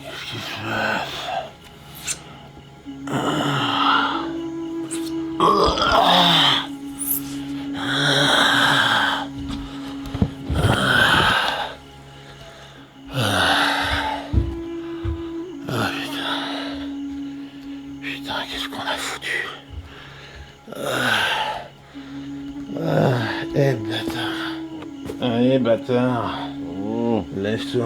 Qu'est-ce qui se passe? Putain, qu'est-ce qu'on a foutu? Eh bâtard. Allez bâtard. Lève-toi.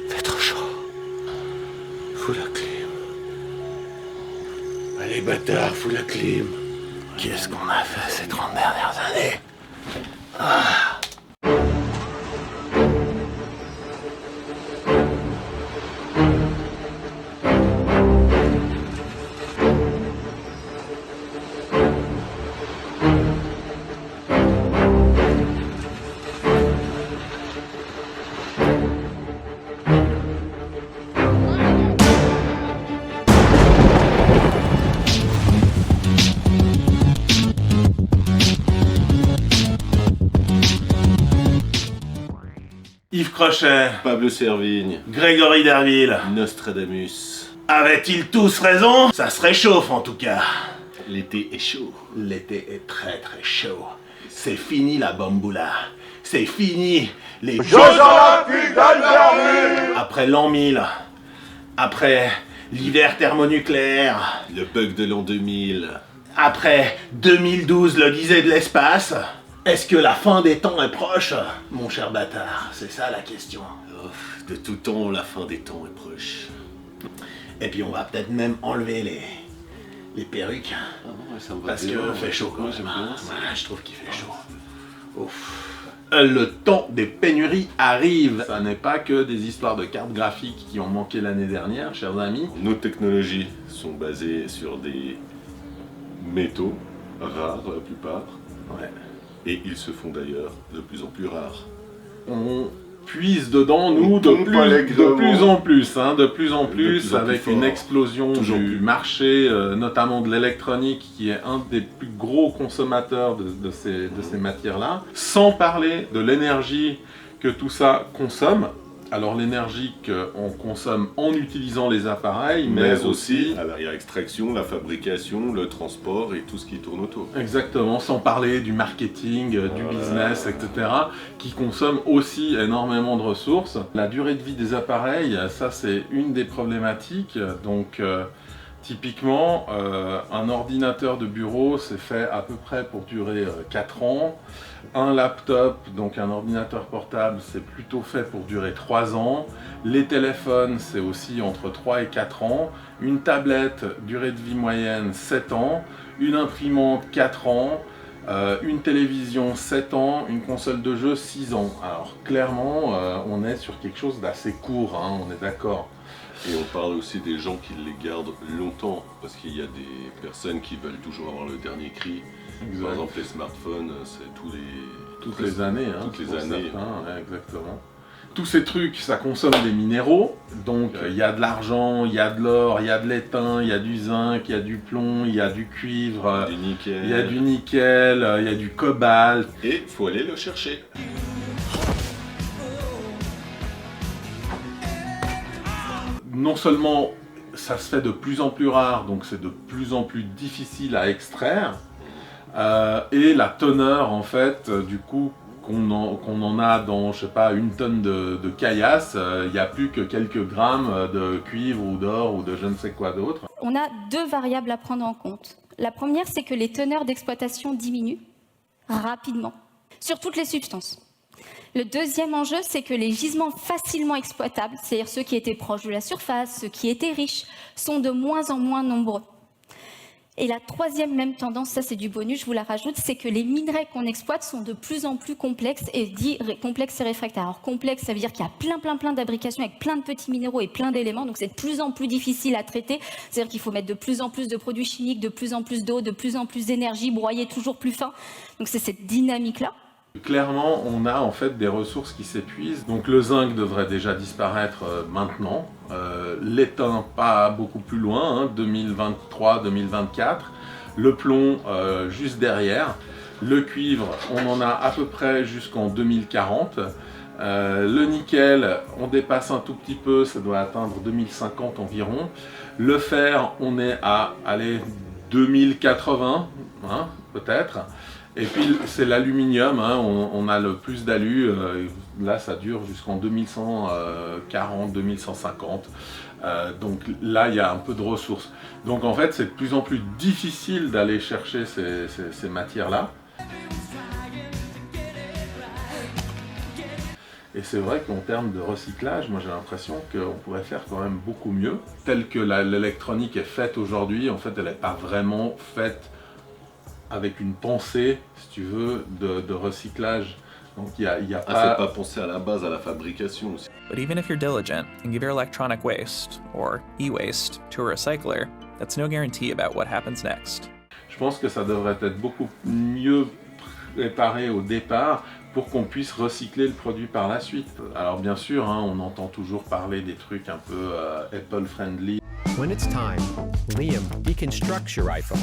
C'est trop chaud. Fous la clim. Allez bâtard, fous la clim. Qu'est-ce qu'on a fait ces 30 dernières années? Yves Crochet, Pablo Servigne, Grégory Derville, Nostradamus. avaient-ils tous raison? Ça se réchauffe en tout cas. L'été est chaud. L'été est très très chaud. C'est fini la bamboula. C'est fini les Jeux Olympiques d'Albertville. Après l'an 1000, après l'hiver thermonucléaire, Le bug de l'an 2000. après 2012 l'Odyssée de l'espace, est-ce que la fin des temps est proche, mon cher bâtard? C'est ça la question. Oh, de tout temps, la fin des temps est proche. Et puis on va peut-être même enlever les perruques. Ah ouais, ça me va Parce bien. que fait chaud quand Moi, même. j'aime bien ça. Ouais, je trouve qu'il fait chaud. Ouf. Le temps des pénuries arrive. Ça n'est pas que des histoires de cartes graphiques qui ont manqué l'année dernière, chers amis. Nos technologies sont basées sur des métaux rares la plupart. Ouais. Et ils se font d'ailleurs de plus en plus rares. On puise dedans, nous, On de pompe plus en plus, De plus en plus avec fort. une explosion Toujours du plus. marché, notamment de l'électronique, qui est un des plus gros consommateurs de ces matières-là. Sans parler de l'énergie que tout ça consomme. Alors l'énergie qu'on consomme en utilisant les appareils, mais aussi... à l'arrière-extraction, la fabrication, le transport et tout ce qui tourne autour. Exactement, sans parler du marketing, du business, etc., qui consomment aussi énormément de ressources. La durée de vie des appareils, ça c'est une des problématiques. Donc typiquement, un ordinateur de bureau, c'est fait à peu près pour durer 4 ans. Un laptop, donc un ordinateur portable, c'est plutôt fait pour durer 3 ans. Les téléphones, c'est aussi entre 3 et 4 ans. Une tablette, durée de vie moyenne, 7 ans. Une imprimante, 4 ans. Une télévision, 7 ans. Une console de jeu, 6 ans. Alors clairement, on est sur quelque chose d'assez court, hein, on est d'accord. Et on parle aussi des gens qui les gardent longtemps, parce qu'il y a des personnes qui veulent toujours avoir le dernier cri. Exact. Par exemple, les smartphones, c'est Toutes les années, hein, toutes les pour années. certains, ouais, exactement. Tous ces trucs, ça consomme des minéraux, donc il y a de l'argent, il y a de l'or, il y a de l'étain, il y a du zinc, il y a du plomb, il y a du cuivre, Du nickel. il y a du nickel, il y a du cobalt. Et faut aller le chercher. Non seulement ça se fait de plus en plus rare, donc c'est de plus en plus difficile à extraire, et la teneur en fait, du coup, qu'on en a dans, je sais pas, une tonne de caillasse, il n'y a plus que quelques grammes de cuivre ou d'or ou de je ne sais quoi d'autre. On a deux variables à prendre en compte. La première, c'est que les teneurs d'exploitation diminuent rapidement sur toutes les substances. Le deuxième enjeu, c'est que les gisements facilement exploitables, c'est-à-dire ceux qui étaient proches de la surface, ceux qui étaient riches, sont de moins en moins nombreux. Et la troisième même tendance, ça c'est du bonus, je vous la rajoute, c'est que les minerais qu'on exploite sont de plus en plus complexes et complexes et réfractaires. Alors complexe, ça veut dire qu'il y a plein d'imbrications avec plein de petits minéraux et plein d'éléments, donc c'est de plus en plus difficile à traiter. C'est-à-dire qu'il faut mettre de plus en plus de produits chimiques, de plus en plus d'eau, de plus en plus d'énergie, broyer toujours plus fin. Donc c'est cette dynamique-là. Clairement, on a en fait des ressources qui s'épuisent. Donc le zinc devrait déjà disparaître maintenant. L'étain pas beaucoup plus loin, hein, 2023-2024. Le plomb juste derrière. Le cuivre, on en a à peu près jusqu'en 2040. Le nickel, on dépasse un tout petit peu, ça doit atteindre 2050 environ. Le fer, on est à 2080, hein, peut-être. Et puis c'est l'aluminium, hein, on a le plus d'alu, là ça dure jusqu'en 2140, 2150. Donc là il y a un peu de ressources. Donc en fait c'est de plus en plus difficile d'aller chercher ces matières-là. Et c'est vrai qu'en termes de recyclage, moi j'ai l'impression qu'on pourrait faire quand même beaucoup mieux. Telle que l'électronique est faite aujourd'hui, en fait elle n'est pas vraiment faite avec une pensée, si tu veux, de recyclage. Donc il y a pas... c'est pas pensé à la base, à la fabrication aussi. But even if you're diligent and give your electronic waste, or e-waste, to a recycler, that's no guarantee about what happens next. Je pense que ça devrait être beaucoup mieux préparé au départ pour qu'on puisse recycler le produit par la suite. Alors bien sûr, hein, on entend toujours parler des trucs un peu Apple friendly. When it's time, Liam deconstructs your iPhone.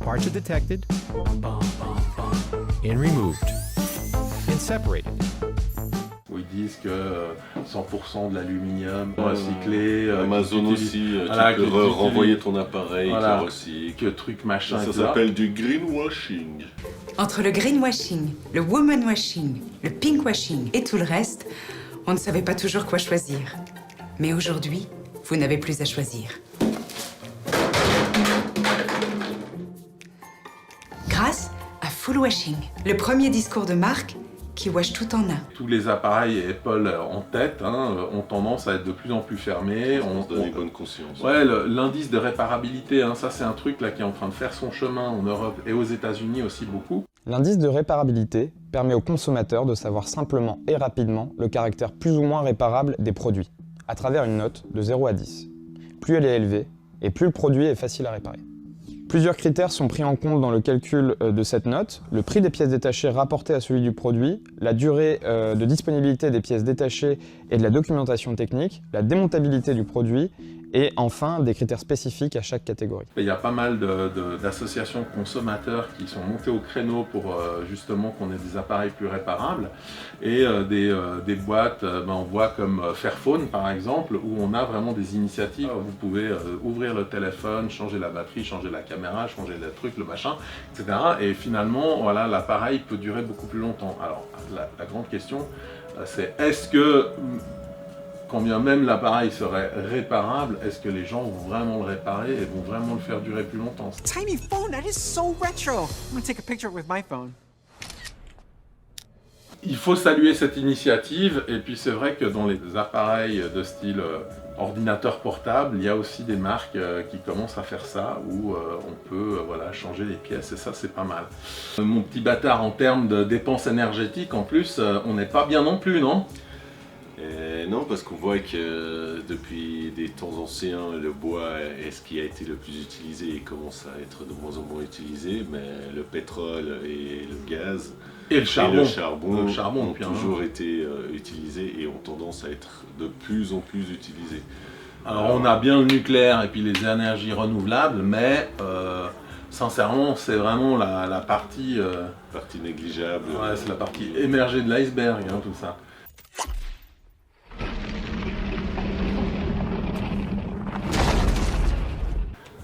Parts are detected and removed and separated. Où ils disent que 100% de l'aluminium recyclé. Amazon aussi, voilà, tu peux renvoyer ton appareil, voilà, qui recycle. Que truc machin. Ça s'appelle du greenwashing. Entre le greenwashing, le womanwashing, le pinkwashing et tout le reste, on ne savait pas toujours quoi choisir. Mais aujourd'hui, vous n'avez plus à choisir. Grâce à Full Washing, le premier discours de marque qui wash tout en un. Tous les appareils Apple en tête ont tendance à être de plus en plus fermés. On se donne une bonne conscience. Ouais, l'indice de réparabilité, hein, ça c'est un truc là qui est en train de faire son chemin en Europe et aux États-Unis aussi beaucoup. L'indice de réparabilité permet aux consommateurs de savoir simplement et rapidement le caractère plus ou moins réparable des produits, à travers une note de 0 à 10. Plus elle est élevée, et plus le produit est facile à réparer. Plusieurs critères sont pris en compte dans le calcul de cette note. Le prix des pièces détachées rapporté à celui du produit, la durée de disponibilité des pièces détachées et de la documentation technique, la démontabilité du produit, et enfin des critères spécifiques à chaque catégorie. Il y a pas mal d'associations de consommateurs qui sont montées au créneau pour justement qu'on ait des appareils plus réparables et des boîtes, on voit comme Fairphone par exemple, où on a vraiment des initiatives. Vous pouvez ouvrir le téléphone, changer la batterie, changer la caméra, changer le truc, le machin, etc. Et finalement, voilà, l'appareil peut durer beaucoup plus longtemps. Alors la grande question, c'est est-ce que quand bien même l'appareil serait réparable, est-ce que les gens vont vraiment le réparer et vont vraiment le faire durer plus longtemps? Tiny phone, that is so retro. I'm gonna take a picture with my phone. Il faut saluer cette initiative, et puis c'est vrai que dans les appareils de style ordinateur portable, il y a aussi des marques qui commencent à faire ça, où on peut voilà, changer les pièces, et ça c'est pas mal. Mon petit bâtard, en termes de dépenses énergétiques, en plus, on n'est pas bien non plus, non? Non, parce qu'on voit que depuis des temps anciens, le bois est ce qui a été le plus utilisé et commence à être de moins en moins utilisé, mais le pétrole et le gaz et le charbon, ont toujours été utilisés et ont tendance à être de plus en plus utilisés. Alors on a bien le nucléaire et puis les énergies renouvelables, mais sincèrement c'est vraiment la partie... partie négligeable. Ouais, c'est la partie émergée de l'iceberg, hein, tout ça.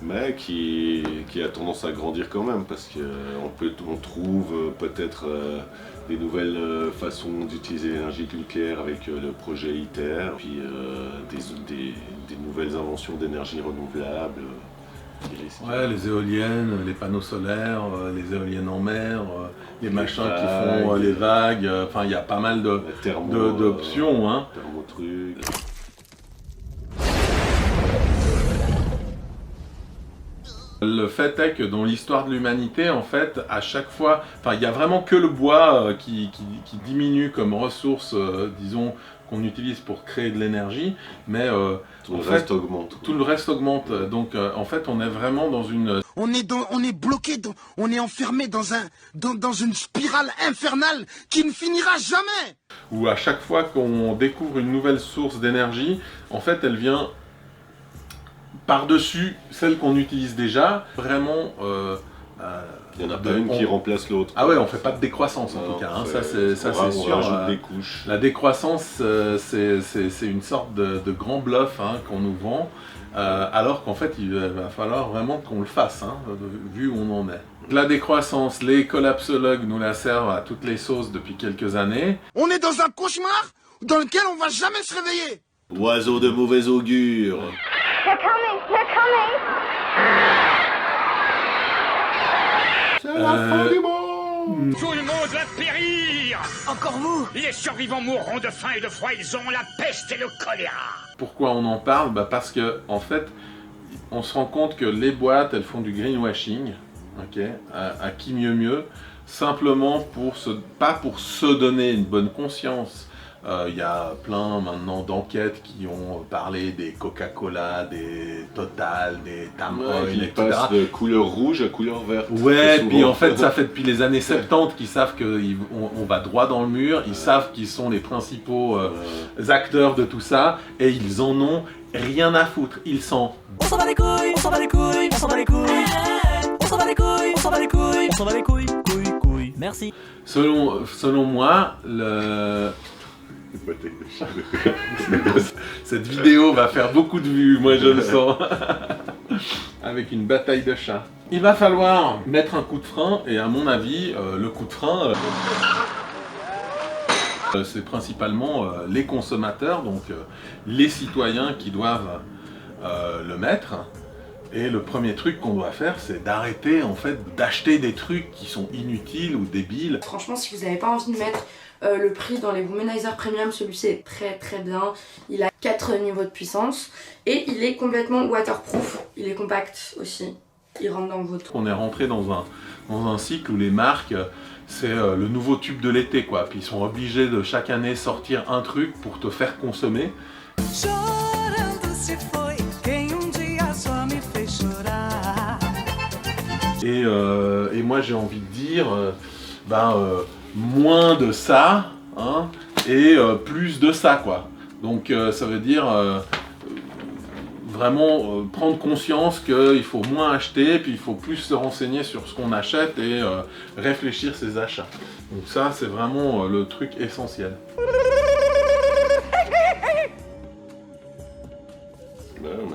Mais qui a tendance à grandir quand même, parce qu'on trouve peut-être des nouvelles façons d'utiliser l'énergie nucléaire avec le projet ITER, puis des nouvelles inventions d'énergie renouvelable. Ouais, les éoliennes, les panneaux solaires, les éoliennes en mer, les machins qui font les vagues, enfin il y a pas mal d'options. Hein. Le fait est que dans l'histoire de l'humanité, en fait, à chaque fois, enfin, il n'y a vraiment que le bois qui diminue comme ressource, disons, qu'on utilise pour créer de l'énergie, mais tout le reste augmente. Tout le reste augmente. Donc, en fait, on est vraiment dans une... On est bloqué, on est enfermé dans une spirale infernale qui ne finira jamais. Où à chaque fois qu'on découvre une nouvelle source d'énergie, en fait, elle vient par-dessus celle qu'on utilise déjà. Vraiment... il n'y en a pas une qui remplace l'autre. Ah ouais, on fait pas de décroissance en tout cas, hein. Ça c'est sûr. On rajoute des couches. La décroissance, c'est une sorte de grand bluff hein, qu'on nous vend, alors qu'en fait il va falloir vraiment qu'on le fasse, hein, vu où on en est. La décroissance, les collapsologues nous la servent à toutes les sauces depuis quelques années. On est dans un cauchemar dans lequel on va jamais se réveiller. Oiseau de mauvais augure. They're coming, they're coming. C'est la fin du monde. Tout le monde va périr. Encore vous. Les survivants mourront de faim et de froid, ils ont la peste et le choléra. Pourquoi on en parle? Parce que, en fait, on se rend compte que les boîtes, elles font du greenwashing, okay, à qui mieux, simplement pas pour se donner une bonne conscience. Il y a plein maintenant d'enquêtes qui ont parlé des Coca-Cola, des Total, des Tam Oil, qui etc. passent de couleur rouge à couleur verte. Ouais, puis en fait ça fait depuis les années 70 qu'ils savent qu'on va droit dans le mur, ils savent qu'ils sont les principaux acteurs de tout ça, et ils en ont rien à foutre, ils s'en... On s'en bat les couilles, on s'en bat les couilles, on s'en bat les couilles, on s'en bat les couilles, on s'en bat les couilles, on s'en bat les couilles, couilles, merci. Selon moi, cette vidéo va faire beaucoup de vues, moi je le sens. Avec une bataille de chats. Il va falloir mettre un coup de frein, et à mon avis, le coup de frein, c'est principalement les consommateurs, donc les citoyens qui doivent le mettre. Et le premier truc qu'on doit faire, c'est d'arrêter en fait d'acheter des trucs qui sont inutiles ou débiles. Franchement, si vous n'avez pas envie de mettre le prix dans les Womanizer Premium, celui-ci est très bien. Il a 4 niveaux de puissance et il est complètement waterproof. Il est compact aussi. Il rentre dans votre... On est rentré dans un cycle où les marques, c'est le nouveau tube de l'été, quoi. Puis ils sont obligés de chaque année sortir un truc pour te faire consommer. Et moi j'ai envie de dire, moins de ça, hein, et plus de ça, quoi. Donc ça veut dire vraiment prendre conscience qu'il faut moins acheter, puis il faut plus se renseigner sur ce qu'on achète et réfléchir ses achats. Donc ça c'est vraiment le truc essentiel.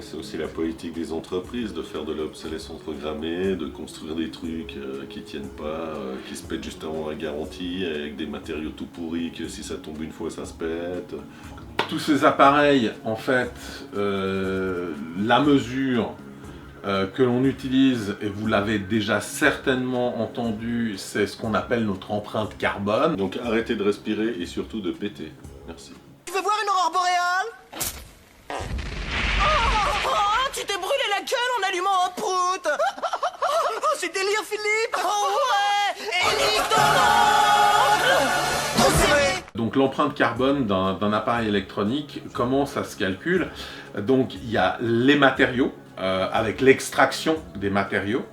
C'est aussi la politique des entreprises de faire de l'obsolescence programmée, de construire des trucs qui tiennent pas, qui se pètent juste avant la garantie, avec des matériaux tout pourris que si ça tombe une fois ça se pète. Tous ces appareils, en fait, la mesure que l'on utilise, et vous l'avez déjà certainement entendu, c'est ce qu'on appelle notre empreinte carbone. Donc arrêtez de respirer et surtout de péter. Merci. Tu veux voir une aurore boréale? Tu t'es brûlé la gueule en allumant un prout. Oh, c'est délire, Philippe. Oh ouais. Et nique ton oncle. Donc l'empreinte carbone d'un appareil électronique, comment ça se calcule? Donc il y a les matériaux, avec l'extraction des matériaux,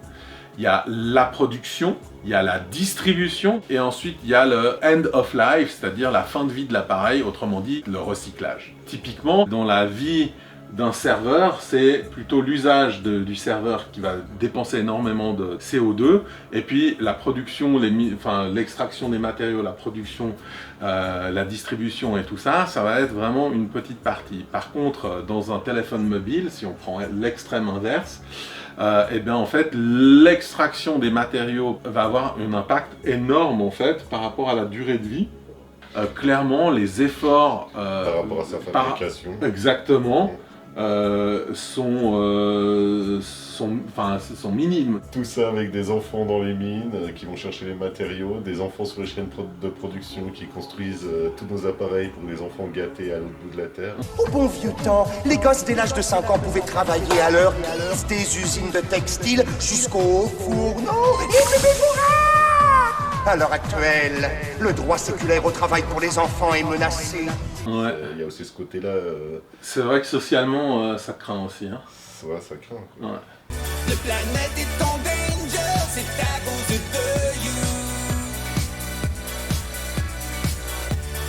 il y a la production, il y a la distribution, et ensuite il y a le end of life, c'est-à-dire la fin de vie de l'appareil, autrement dit le recyclage. Typiquement, dans la vie d'un serveur, c'est plutôt l'usage du serveur qui va dépenser énormément de CO2, et puis la production, l'extraction des matériaux, la production, la distribution et tout ça, ça va être vraiment une petite partie. Par contre, dans un téléphone mobile, si on prend l'extrême inverse, et bien en fait, l'extraction des matériaux va avoir un impact énorme en fait par rapport à la durée de vie. Clairement, les efforts par rapport à sa fabrication. Exactement. sont minimes. Tout ça avec des enfants dans les mines qui vont chercher les matériaux, des enfants sur les chaînes de production qui construisent tous nos appareils pour les enfants gâtés à l'autre bout de la terre. Au bon vieux temps, les gosses dès l'âge de 5 ans pouvaient travailler à leur guise des usines de textile jusqu'au fourneau et bébé bourrin. À l'heure actuelle, le droit séculaire au travail pour les enfants est menacé. Ouais. Il y a aussi ce côté-là. C'est vrai que socialement, ça craint aussi. Hein. Ouais, ça craint. Quoi. Ouais. Le planète est en danger, c'est à cause de you.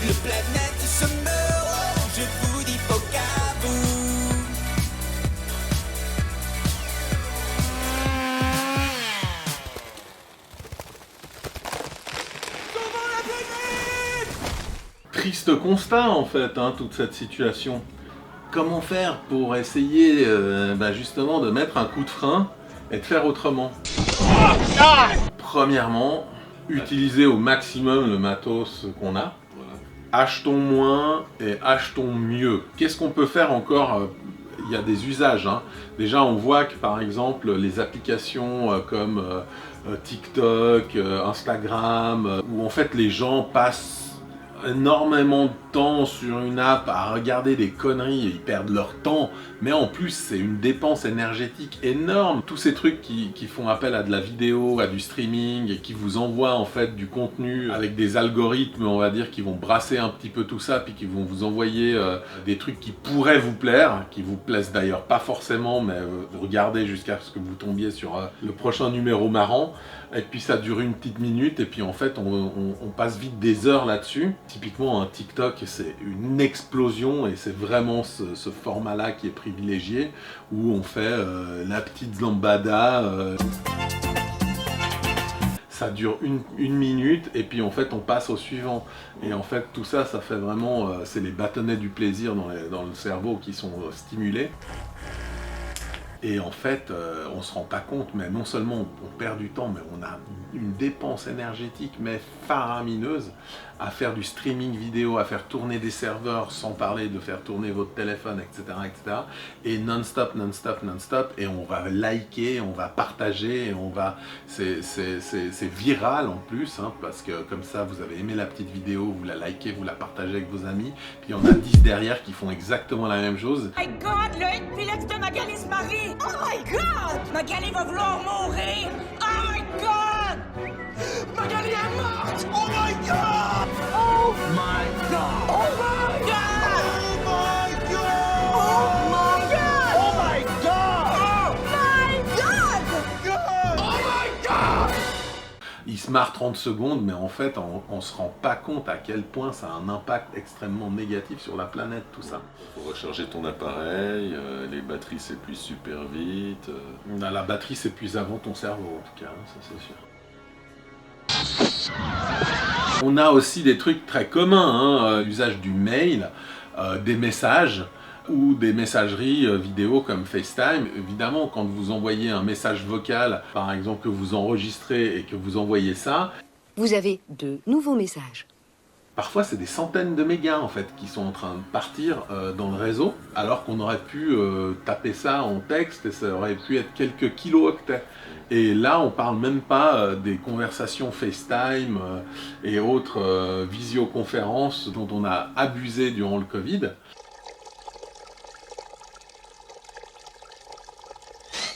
Le planète se meurt, je vous dis faut qu'à vous. Sauvons la planète! Triste constat en fait, hein, toute cette situation. Comment faire pour essayer justement de mettre un coup de frein et de faire autrement? Premièrement, utiliser au maximum le matos qu'on a. Achetons moins et achetons mieux. Qu'est-ce qu'on peut faire encore? Il y a des usages. Hein. Déjà, on voit que par exemple, les applications comme TikTok, Instagram, où en fait les gens passent énormément de temps sur une app à regarder des conneries et ils perdent leur temps, mais en plus c'est une dépense énergétique énorme. Tous ces trucs qui font appel à de la vidéo, à du streaming et qui vous envoient en fait du contenu avec des algorithmes, on va dire, qui vont brasser un petit peu tout ça puis qui vont vous envoyer des trucs qui pourraient vous plaire, qui vous plaisent d'ailleurs pas forcément, mais vous regardez jusqu'à ce que vous tombiez sur le prochain numéro marrant. Et puis ça dure une petite minute et puis en fait on passe vite des heures là-dessus. Typiquement un TikTok c'est une explosion et c'est vraiment ce format-là qui est privilégié où on fait la petite lambada. Ça dure une minute et puis en fait on passe au suivant. Et en fait tout ça, ça fait vraiment, c'est les bâtonnets du plaisir dans le cerveau qui sont stimulés. Et en fait, on se rend pas compte, mais non seulement on perd du temps, mais on a une dépense énergétique mais faramineuse à faire du streaming vidéo, à faire tourner des serveurs, sans parler de faire tourner votre téléphone, etc., etc. Et non-stop, non-stop, non-stop. Et on va liker, on va partager, et on va, c'est viral en plus, hein, parce que comme ça, vous avez aimé la petite vidéo, vous la likez, vous la partagez avec vos amis. Puis on a 10 derrière qui font exactement la même chose. Oh my God, le Netflix de Magali se marie! Oh my God! Magali va vouloir mourir! Oh my God! Magali est morte! Oh my God! Oh my God! Oh my God! Oh my God! Oh my God! Oh my God! Oh my God! Il se marre 30 secondes, mais en fait, on se rend pas compte à quel point ça a un impact extrêmement négatif sur la planète, tout ça. Il faut recharger ton appareil, les batteries s'épuisent super vite. La batterie s'épuise avant ton cerveau, en tout cas, hein, ça c'est sûr. On a aussi des trucs très communs, hein, l'usage du mail, des messages ou des messageries vidéo comme FaceTime. Évidemment, quand vous envoyez un message vocal, par exemple, que vous enregistrez et que vous envoyez ça, vous avez de nouveaux messages. Parfois, c'est des centaines de mégas en fait qui sont en train de partir dans le réseau, alors qu'on aurait pu taper ça en texte et ça aurait pu être quelques kilo-octets. Et là, on parle même pas des conversations FaceTime et autres visioconférences dont on a abusé durant le Covid.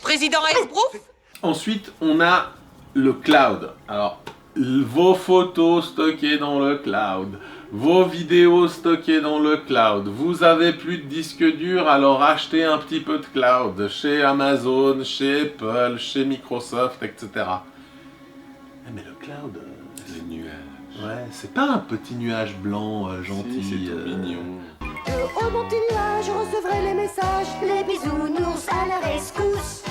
Président Esbrouf? Ensuite, on a le cloud. Alors, vos photos stockées dans le cloud, vos vidéos stockées dans le cloud, vous avez plus de disque dur, alors achetez un petit peu de cloud chez Amazon, chez Apple, chez Microsoft, etc. Mais le cloud... Les nuages. Ouais, c'est pas un petit nuage blanc gentil. Si, c'est tout mignon. Oh mon petit nuage, je recevrai les messages, les bisounours à la rescousse.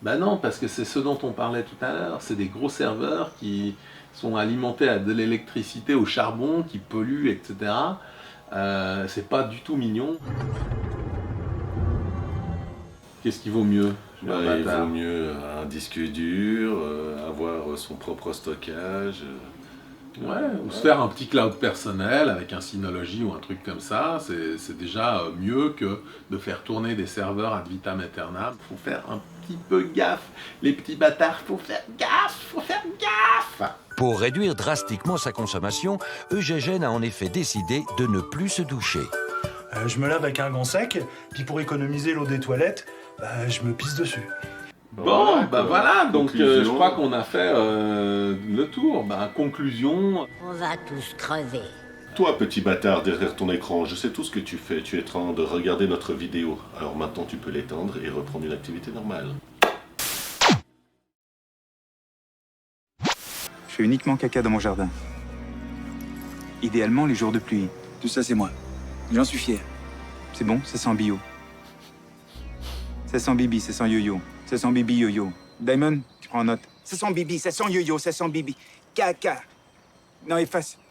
Bah non, parce que c'est ce dont on parlait tout à l'heure, c'est des gros serveurs qui sont alimentés à de l'électricité au charbon, qui polluent, etc. C'est pas du tout mignon. Qu'est-ce qui vaut mieux? Il vaut mieux un disque dur, avoir son propre stockage. Ouais, ou se faire un petit cloud personnel avec un Synology ou un truc comme ça, c'est déjà mieux que de faire tourner des serveurs ad vitam aeternam. Faut faire un petit peu gaffe, les petits bâtards, faut faire gaffe. Pour réduire drastiquement sa consommation, Eugène a en effet décidé de ne plus se doucher. Je me lave avec un gant sec, puis pour économiser l'eau des toilettes, je me pisse dessus. Bon, voilà, donc je crois qu'on a fait le tour. Conclusion. On va tous crever. Toi, petit bâtard, derrière ton écran, je sais tout ce que tu fais. Tu es en train de regarder notre vidéo. Alors maintenant, tu peux l'éteindre et reprendre une activité normale. Je fais uniquement caca dans mon jardin. Idéalement, les jours de pluie. Tout ça, c'est moi. J'en suis fier. C'est bon, ça sent bio. Ça sent bibi, ça sent yo-yo. Ça sent bibi yo-yo. Diamond, tu prends en note. Ça sent bibi, ça sent yo-yo, ça sent bibi. Caca. Non, efface.